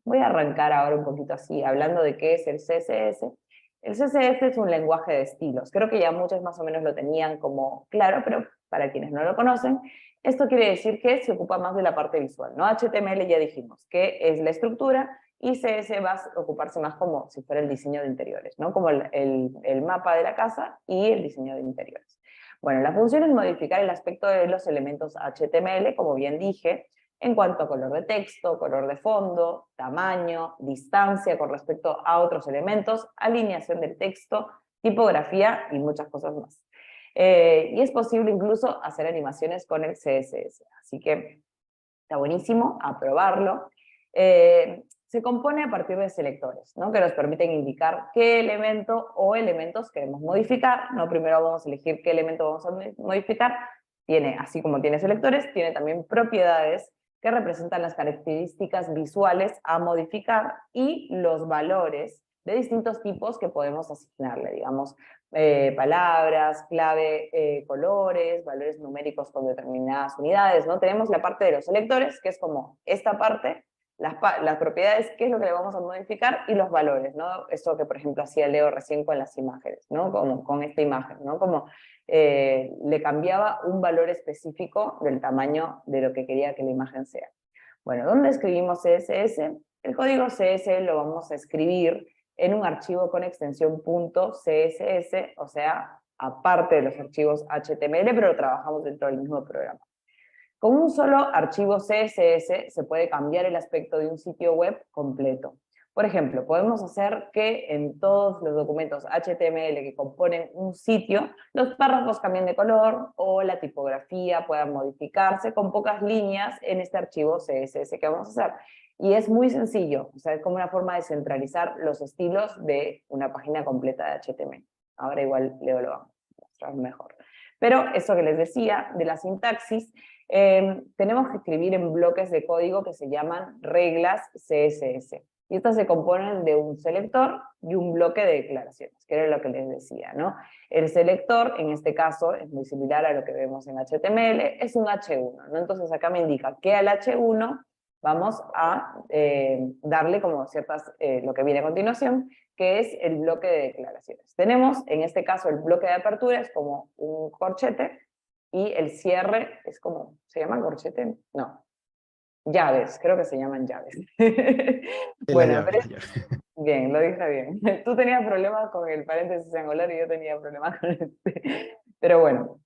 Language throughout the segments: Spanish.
Voy a arrancar ahora un poquito así, hablando de qué es el CSS. El CSS es un lenguaje de estilos. Creo que ya muchos más o menos lo tenían como claro, pero para quienes no lo conocen, esto quiere decir que se ocupa más de la parte visual, ¿no? HTML ya dijimos que es la estructura y CS va a ocuparse más como si fuera el diseño de interiores, ¿no? Como el mapa de la casa y el diseño de interiores. Bueno, la función es modificar el aspecto de los elementos HTML, como bien dije, en cuanto a color de texto, color de fondo, tamaño, distancia con respecto a otros elementos, alineación del texto, tipografía y muchas cosas más. Y es posible incluso hacer animaciones con el CSS, así que está buenísimo, a probarlo. Se compone a partir de selectores, ¿no? Que nos permiten indicar qué elemento o elementos queremos modificar, ¿no? Primero vamos a elegir qué elemento vamos a modificar. Tiene, así como tiene selectores, tiene también propiedades que representan las características visuales a modificar y los valores de distintos tipos que podemos asignarle, digamos, palabras, clave, colores, valores numéricos con determinadas unidades, ¿no? Tenemos la parte de los selectores, que es como esta parte, las propiedades, qué es lo que le vamos a modificar, y los valores, ¿no? Esto que, por ejemplo, hacía Leo recién con las imágenes, ¿no? Como con esta imagen, ¿no? Como le cambiaba un valor específico del tamaño de lo que quería que la imagen sea. Bueno, ¿dónde escribimos CSS? El código CSS lo vamos a escribir en un archivo con extensión .css, o sea, aparte de los archivos HTML, pero trabajamos dentro del mismo programa. Con un solo archivo CSS se puede cambiar el aspecto de un sitio web completo. Por ejemplo, podemos hacer que en todos los documentos HTML que componen un sitio, los párrafos cambien de color o la tipografía pueda modificarse con pocas líneas en este archivo CSS que vamos a hacer. Y es muy sencillo, o sea, es como una forma de centralizar los estilos de una página completa de HTML. Ahora igual Leo lo vamos a mostrar mejor. Pero eso que les decía de la sintaxis, tenemos que escribir en bloques de código que se llaman reglas CSS. Y estas se componen de un selector y un bloque de declaraciones, que era lo que les decía, ¿no? El selector, en este caso, es muy similar a lo que vemos en HTML, es un H1, ¿no? Entonces acá me indica que al H1 vamos a darle como ciertas, lo que viene a continuación, que es el bloque de declaraciones. Tenemos, en este caso, el bloque de apertura es como un corchete, y el cierre es como, ¿se llama corchete? No, llaves, creo que se llaman llaves. Sí, las Bueno, pero llaves, las llaves. bien, lo dije bien. Tú tenías problemas con el paréntesis angular y yo tenía problemas con este. Pero bueno,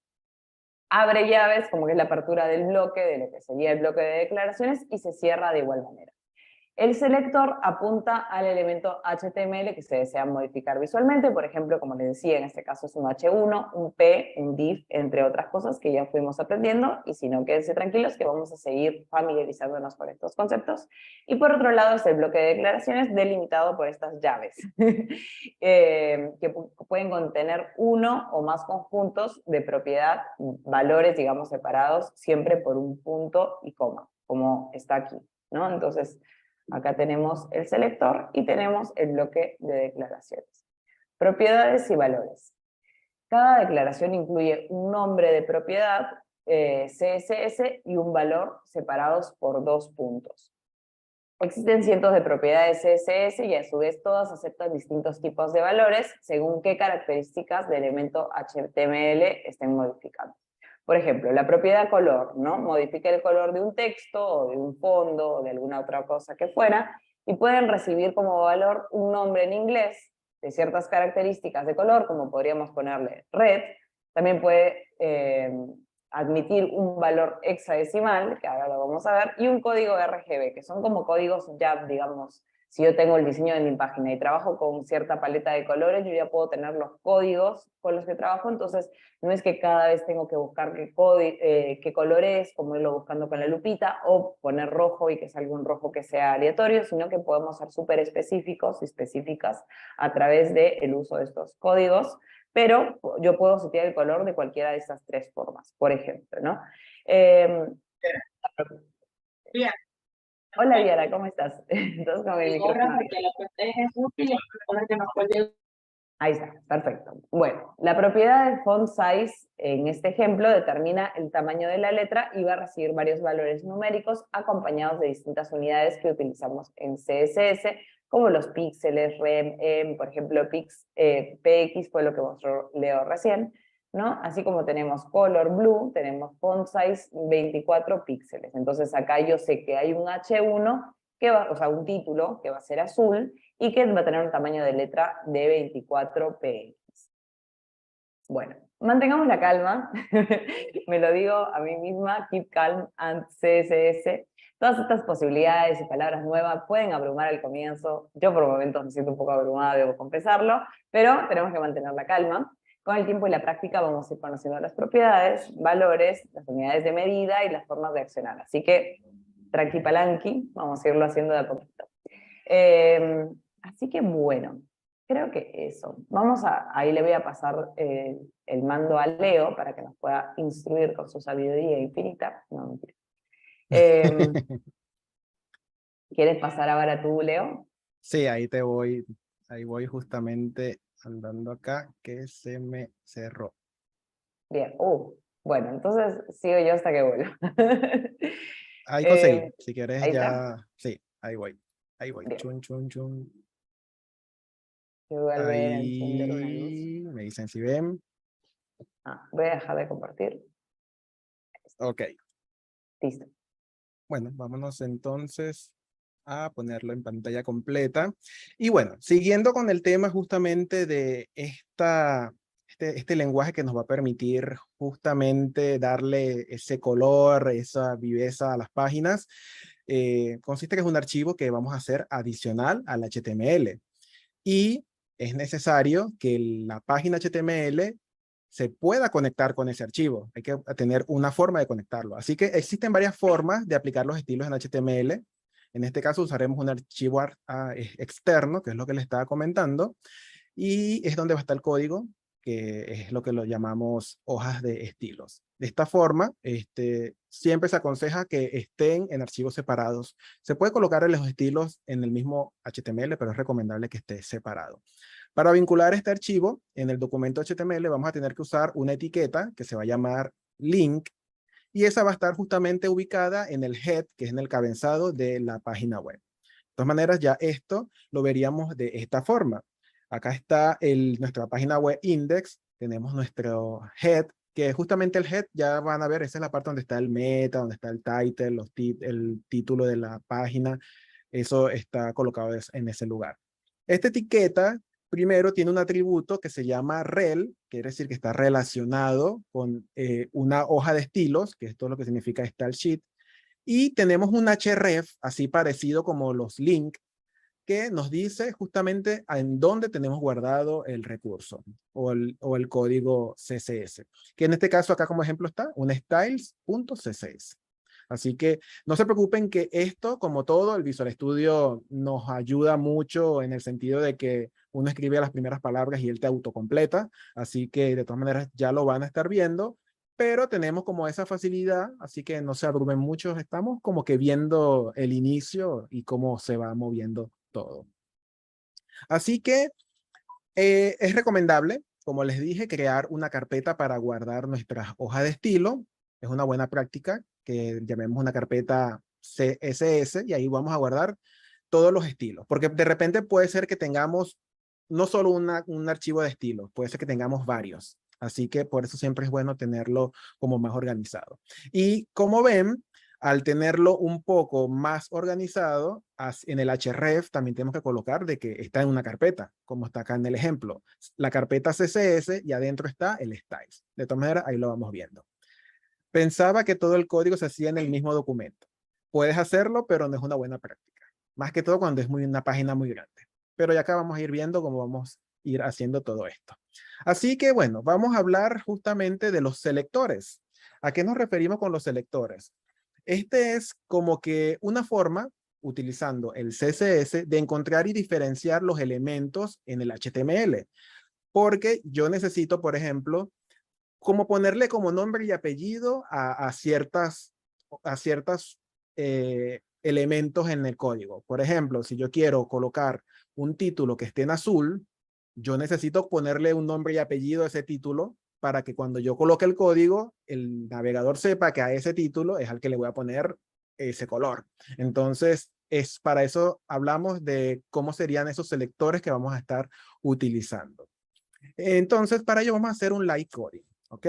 abre llaves, como que es la apertura del bloque, de lo que sería el bloque de declaraciones, y se cierra de igual manera. El selector apunta al elemento HTML que se desea modificar visualmente, por ejemplo, como les decía, en este caso es un H1, un P, un div, entre otras cosas que ya fuimos aprendiendo, y si no, quédense tranquilos que vamos a seguir familiarizándonos con estos conceptos. Y por otro lado es el bloque de declaraciones delimitado por estas llaves, que pueden contener uno o más conjuntos de propiedad, valores, digamos, separados, siempre por un punto y coma, como está aquí, ¿no? Entonces, acá tenemos el selector y tenemos el bloque de declaraciones. Propiedades y valores. Cada declaración incluye un nombre de propiedad, CSS, y un valor separados por 2 puntos. Existen cientos de propiedades CSS y a su vez todas aceptan distintos tipos de valores según qué características del elemento HTML estén modificando. Por ejemplo, la propiedad color, ¿no? Modifica el color de un texto o de un fondo o de alguna otra cosa que fuera, y pueden recibir como valor un nombre en inglés de ciertas características de color, como podríamos ponerle red. También puede admitir un valor hexadecimal, que ahora lo vamos a ver, y un código RGB, que son como códigos ya, digamos, si yo tengo el diseño de mi página y trabajo con cierta paleta de colores, yo ya puedo tener los códigos con los que trabajo, entonces no es que cada vez tengo que buscar qué color es, como irlo buscando con la lupita, o poner rojo y que salga un rojo que sea aleatorio, sino que podemos ser súper específicos y específicas a través del uso de estos códigos, pero yo puedo setear el color de cualquiera de estas 3 formas, por ejemplo, ¿no? Eh, Bien, Hola Diana, ¿cómo estás? Entonces con el mi gorra micrófono porque la protege mucho y la persona que nos puede Ahí está, perfecto. Bueno, la propiedad de font size en este ejemplo determina el tamaño de la letra y va a recibir varios valores numéricos acompañados de distintas unidades que utilizamos en CSS, como los píxeles, rem, em, por ejemplo, px fue lo que mostró Leo recién, ¿no? Así como tenemos color blue, tenemos font size 24 píxeles. Entonces acá yo sé que hay un H1, que va, o sea, un título que va a ser azul, y que va a tener un tamaño de letra de 24 px. Bueno, mantengamos la calma, me lo digo a mí misma, keep calm and CSS. Todas estas posibilidades y palabras nuevas pueden abrumar al comienzo. Yo por momentos me siento un poco abrumada, debo confesarlo, pero tenemos que mantener la calma. Con el tiempo y la práctica vamos a ir conociendo las propiedades, valores, las unidades de medida y las formas de accionar. Así que, tranqui palanqui, vamos a irlo haciendo de a poquito. Así que bueno, creo que eso. Ahí le voy a pasar el mando a Leo para que nos pueda instruir con su sabiduría infinita. No, mentira. ¿Quieres pasar ahora tú, Leo? Sí, ahí voy justamente andando acá, que se me cerró. Bien, bueno, entonces sigo yo hasta que vuelva. Ahí conseguí, Eh, si quieres ahí está. ya, sí, ahí voy, Bien, chun, chun, chun. voy a volver a encender una luz. Ahí me dicen si ven. Voy a dejar de compartir. Ok, Listo. bueno, vámonos entonces a ponerlo en pantalla completa. Y bueno, siguiendo con el tema justamente de este lenguaje que nos va a permitir justamente darle ese color, esa viveza a las páginas, consiste que es un archivo que vamos a hacer adicional al HTML. Y es necesario que la página HTML se pueda conectar con ese archivo. Hay que tener una forma de conectarlo. Así que existen varias formas de aplicar los estilos en HTML. En este caso usaremos un archivo externo, que es lo que les estaba comentando, y es donde va a estar el código, que es lo que lo llamamos hojas de estilos. De esta forma, siempre se aconseja que estén en archivos separados. Se puede colocar los estilos en el mismo HTML, pero es recomendable que esté separado. Para vincular este archivo en el documento HTML vamos a tener que usar una etiqueta que se va a llamar link, y esa va a estar justamente ubicada en el head, que es en el cabezado de la página web. De todas maneras, ya esto lo veríamos de esta forma. Acá está nuestra página web index, tenemos nuestro head, que justamente el head, ya van a ver, esa es la parte donde está el meta, donde está el title, el título de la página, eso está colocado en ese lugar. Esta etiqueta, primero, tiene un atributo que se llama rel, quiere decir que está relacionado con una hoja de estilos, que esto es lo que significa style sheet, y tenemos un href, así parecido como los links, que nos dice justamente en dónde tenemos guardado el recurso o el código CSS, que en este caso acá como ejemplo está un styles.css. Así que no se preocupen que esto, como todo, el Visual Studio nos ayuda mucho en el sentido de que uno escribe las primeras palabras y él te autocompleta, así que de todas maneras ya lo van a estar viendo, pero tenemos como esa facilidad, así que no se abrumen mucho, estamos como que viendo el inicio y cómo se va moviendo todo. Así que es recomendable, como les dije, crear una carpeta para guardar nuestras hojas de estilo. Es una buena práctica que llamemos una carpeta CSS y ahí vamos a guardar todos los estilos, porque de repente puede ser que tengamos no solo un archivo de estilos, puede ser que tengamos varios. Así que por eso siempre es bueno tenerlo como más organizado. Y como ven, al tenerlo un poco más organizado, en el href también tenemos que colocar de que está en una carpeta, como está acá en el ejemplo. La carpeta CSS y adentro está el styles. De todas maneras, ahí lo vamos viendo. Pensaba que todo el código se hacía en el mismo documento. Puedes hacerlo, pero no es una buena práctica. Más que todo cuando es una página muy grande. Pero ya acá vamos a ir viendo cómo vamos a ir haciendo todo esto. Así que bueno, vamos a hablar justamente de los selectores. ¿A qué nos referimos con los selectores? Este es como que una forma, utilizando el CSS, de encontrar y diferenciar los elementos en el HTML. Porque yo necesito, por ejemplo, como ponerle como nombre y apellido a ciertas elementos en el código. Por ejemplo, si yo quiero colocar un título que esté en azul, yo necesito ponerle un nombre y apellido a ese título para que cuando yo coloque el código, el navegador sepa que a ese título es al que le voy a poner ese color. Entonces, para eso hablamos de cómo serían esos selectores que vamos a estar utilizando. Entonces, para ello vamos a hacer un light coding, ¿ok?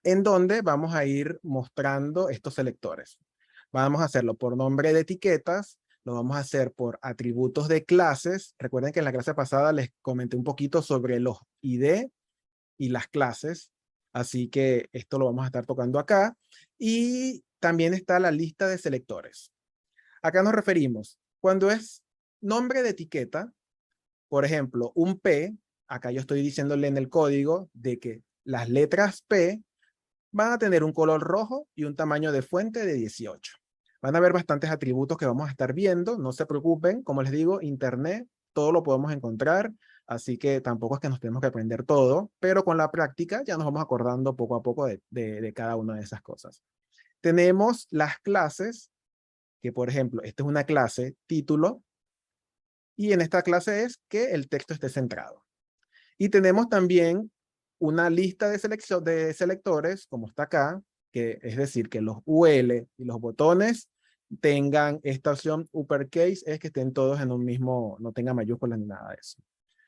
En donde vamos a ir mostrando estos selectores. Vamos a hacerlo por nombre de etiquetas, lo vamos a hacer por atributos de clases. Recuerden que en la clase pasada les comenté un poquito sobre los ID y las clases, así que esto lo vamos a estar tocando acá. Y también está la lista de selectores. Acá nos referimos, cuando es nombre de etiqueta, por ejemplo, un P, acá yo estoy diciéndole en el código de que las letras P van a tener un color rojo y un tamaño de fuente de 18. Van a haber bastantes atributos que vamos a estar viendo, no se preocupen, como les digo, internet, todo lo podemos encontrar, así que tampoco es que nos tenemos que aprender todo, pero con la práctica ya nos vamos acordando poco a poco de cada una de esas cosas. Tenemos las clases, que por ejemplo, esta es una clase título, y en esta clase es que el texto esté centrado. Y tenemos también una lista de selectores, como está acá, que es decir, que los UL y los botones tengan esta opción uppercase, es que estén todos en un mismo, no tenga mayúsculas ni nada de eso.